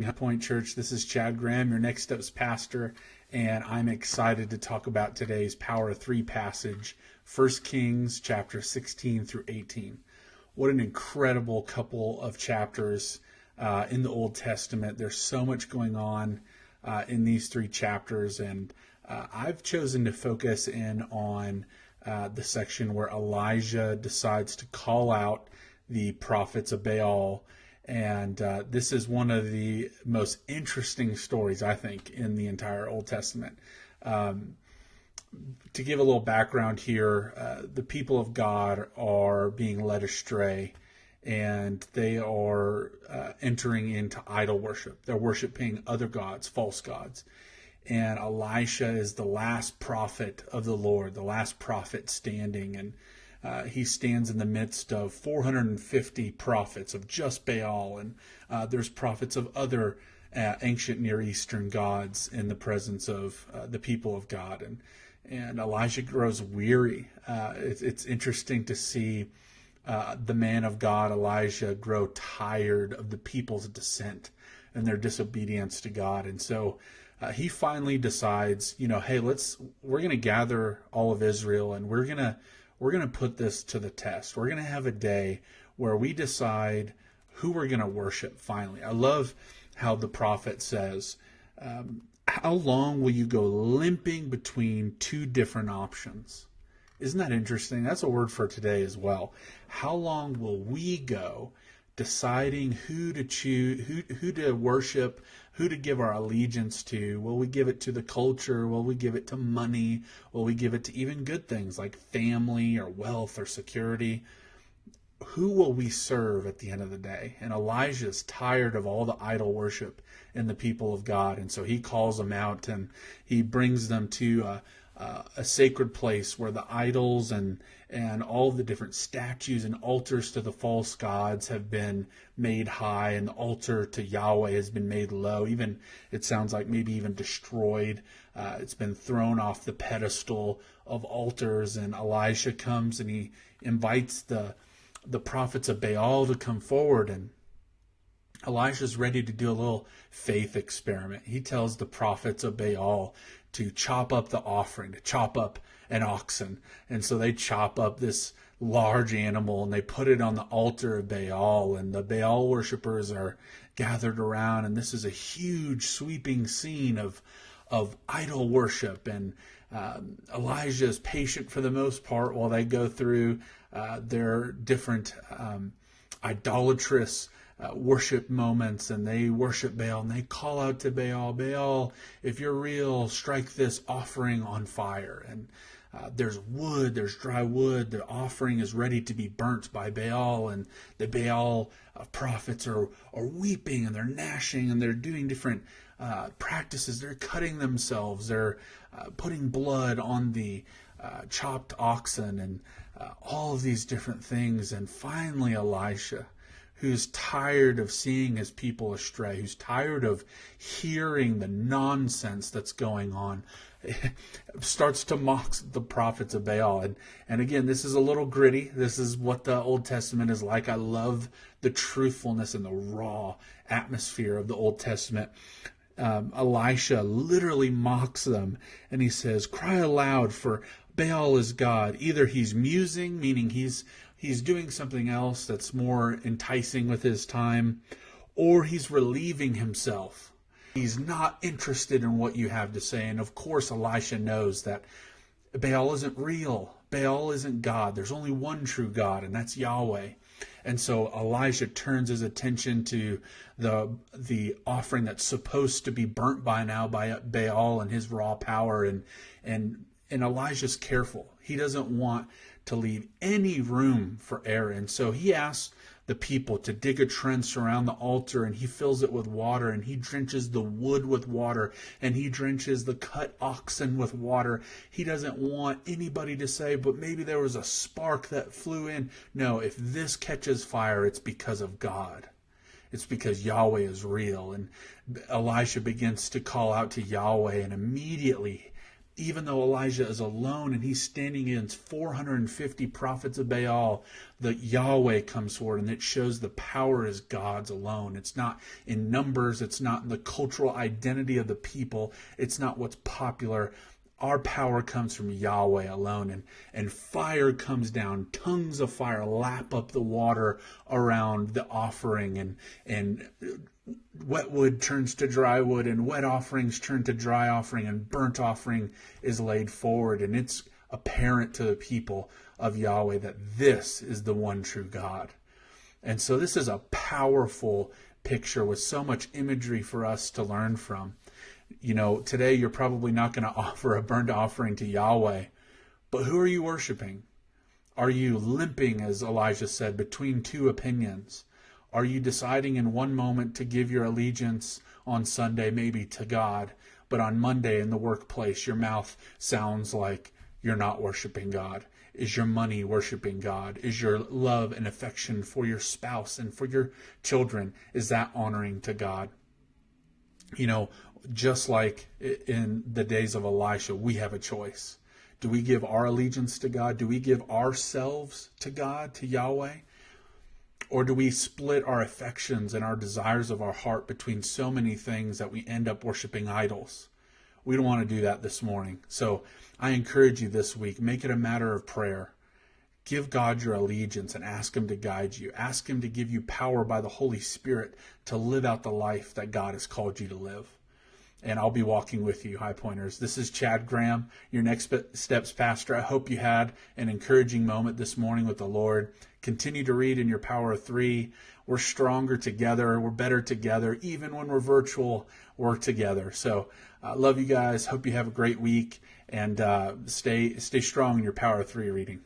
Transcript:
Highpoint Church. This is Chad Graham, your Next Steps pastor, and I'm excited to talk about today's Power of Three passage, 1 Kings chapter 16 through 18. What an incredible couple of chapters in the Old Testament. There's so much going on in these three chapters, and I've chosen to focus in on the section where Elijah decides to call out the prophets of Baal. And this is one of the most interesting stories, I think, in the entire Old Testament. To give a little background here, the people of God are being led astray, and they are entering into idol worship. They're worshiping other gods, false gods. And Elisha is the last prophet of the Lord, the last prophet standing, and he stands in the midst of 450 prophets of just Baal, and there's prophets of other ancient Near Eastern gods in the presence of the people of God. And Elijah grows weary. It's interesting to see the man of God, Elijah, grow tired of the people's dissent and their disobedience to God. And so he finally decides, hey, we're going to gather all of Israel, and we're going to put this to the test. We're going to have a day where we decide who we're going to worship finally. I love how the prophet says, how long will you go limping between two different options? Isn't that interesting? That's a word for today as well. How long will we go deciding who to choose, who to worship, who to give our allegiance to? Will we give it to the culture? Will we give it to money? Will we give it to even good things like family or wealth or security? Who will we serve at the end of the day? And Elijah is tired of all the idol worship in the people of God. And so he calls them out, and he brings them to a sacred place where the idols and all the different statues and altars to the false gods have been made high, and the altar to Yahweh has been made low. Even, it sounds like, maybe even destroyed. It's been thrown off the pedestal of altars, and Elisha comes and he invites the prophets of Baal to come forward, and Elisha's ready to do a little faith experiment. He tells the prophets of Baal to chop up the offering, to chop up an oxen. And so they chop up this large animal and they put it on the altar of Baal, and the Baal worshipers are gathered around, and this is a huge sweeping scene of idol worship. And Elijah is patient for the most part while they go through their different idolatrous worship moments, and they worship Baal, and they call out to Baal, Baal, if you're real, strike this offering on fire. And there's wood, there's dry wood. The offering is ready to be burnt by Baal, and the Baal prophets are weeping, and they're gnashing, and they're doing different practices. They're cutting themselves. They're putting blood on the chopped oxen, and all of these different things. And finally, Elisha, who's tired of seeing his people astray, who's tired of hearing the nonsense that's going on, starts to mock the prophets of Baal. And again, this is a little gritty. This is what the Old Testament is like. I love the truthfulness and the raw atmosphere of the Old Testament. Elisha literally mocks them, and he says, cry aloud, for Baal is God. Either he's musing, meaning he's doing something else that's more enticing with his time, or he's relieving himself. He's not interested in what you have to say. And of course, Elisha knows that Baal isn't real. Baal isn't God. There's only one true God, and that's Yahweh. And so Elisha turns his attention to the offering that's supposed to be burnt by now by Baal and his raw power. And Elijah's careful. He doesn't want to leave any room for error. And so he asks the people to dig a trench around the altar, and he fills it with water, and he drenches the wood with water, and he drenches the cut oxen with water. He doesn't want anybody to say, but maybe there was a spark that flew in. No, if this catches fire, it's because of God. It's because Yahweh is real. And Elisha begins to call out to Yahweh, and immediately Even though Elijah is alone and he's standing against 450 prophets of Baal, the Yahweh comes forward, and it shows the power is God's alone. It's not in numbers. It's not in the cultural identity of the people. It's not what's popular. Our power comes from Yahweh alone, and fire comes down. Tongues of fire lap up the water around the offering, and wet wood turns to dry wood, and wet offerings turn to dry offering, and burnt offering is laid forward. And it's apparent to the people of Yahweh that this is the one true God. And so this is a powerful picture with so much imagery for us to learn from. You know, today you're probably not going to offer a burnt offering to Yahweh, but who are you worshiping? Are you limping, as Elijah said, between two opinions? Are you deciding in one moment to give your allegiance on Sunday maybe to God, but on Monday in the workplace your mouth sounds like you're not worshiping God? Is your money worshiping God? Is your love and affection for your spouse and for your children, is that honoring to God? You know, just like in the days of Elisha, we have a choice. Do we give our allegiance to God? Do we give ourselves to God, to Yahweh? Or do we split our affections and our desires of our heart between so many things that we end up worshiping idols? We don't want to do that this morning. So I encourage you this week, make it a matter of prayer. Give God your allegiance and ask Him to guide you. Ask Him to give you power by the Holy Spirit to live out the life that God has called you to live. And I'll be walking with you, High Pointers. This is Chad Graham, your Next Steps pastor. I hope you had an encouraging moment this morning with the Lord. Continue to read in your Power of Three. We're stronger together. We're better together. Even when we're virtual, we're together. So I love you guys. Hope you have a great week. And stay strong in your Power of Three reading.